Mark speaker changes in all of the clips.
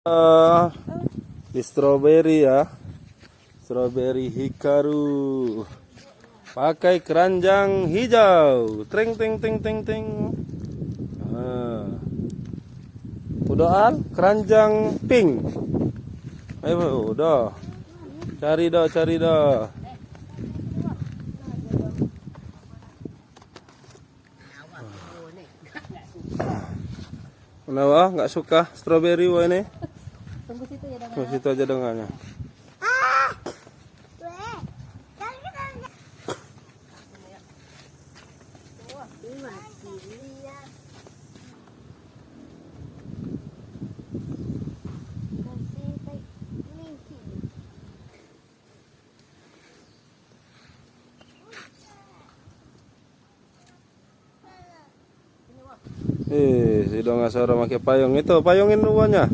Speaker 1: Di stroberi ya, stroberi hikaru, pakai keranjang hijau, tring ting ting ting ting. Udahan keranjang pink. Ayo udah, cari dah. Kenapa nggak suka stroberi wah ini?
Speaker 2: Tunggu situ ya,
Speaker 1: Tunggu situ aja dengannya. Si Dong Asara pakai payung itu, payungin luarnya.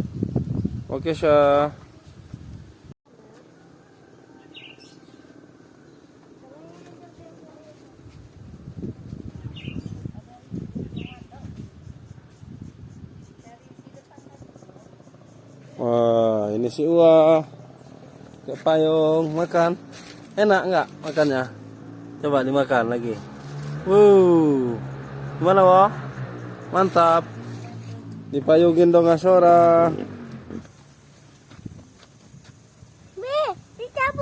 Speaker 1: Oke, Syah. Wah, ini si Uwa. Pakai payung, makan. Enak nggak makannya? Coba dimakan lagi. Gimana, Wah? Mantap. Dipayungin Dong Asara.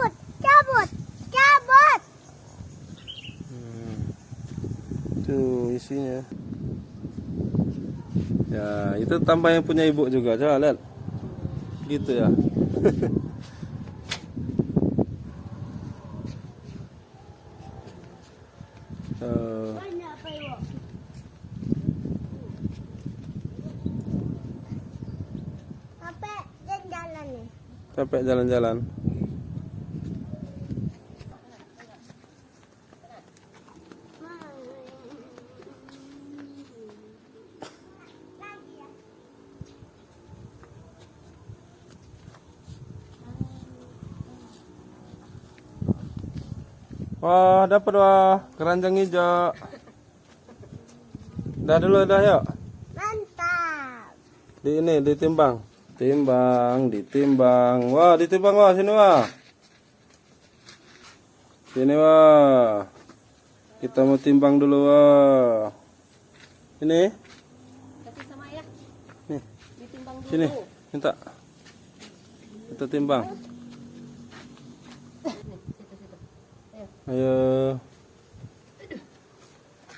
Speaker 2: Cabut.
Speaker 1: Tuh isinya. Ya, itu tanpa yang punya ibu juga. Coba lihat. Gitu ya. Capek jalan-jalan. Wah, dapat wah keranjang hijau. Dah dulu dah yuk.
Speaker 2: Mantap.
Speaker 1: Ditimbang. Ditimbang. Wah, ditimbang wah sini wah. Sini wah. Kita mau timbang dulu wah. Ini.
Speaker 2: Kasih sama ayah.
Speaker 1: Nih.
Speaker 2: Ditimbang dulu.
Speaker 1: Sini, minta. Kita timbang. Ayo.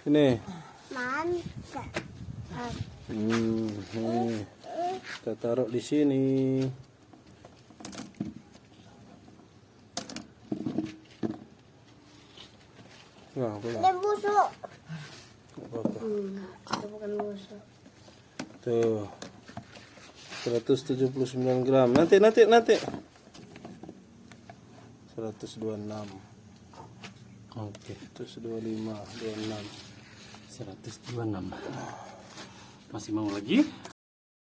Speaker 1: Ini.
Speaker 2: Mantap.
Speaker 1: Nih. Kita taruh di sini. Nah,
Speaker 2: Dan busuk.
Speaker 1: apa-apa.
Speaker 2: Itu bukan busuk.
Speaker 1: Tuh. 179 gram. Nanti. 126. Oke, 125, 26.
Speaker 3: 126. Masih mau lagi?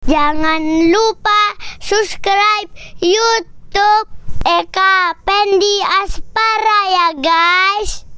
Speaker 2: Jangan lupa subscribe YouTube Eka Pendi Aspara ya guys.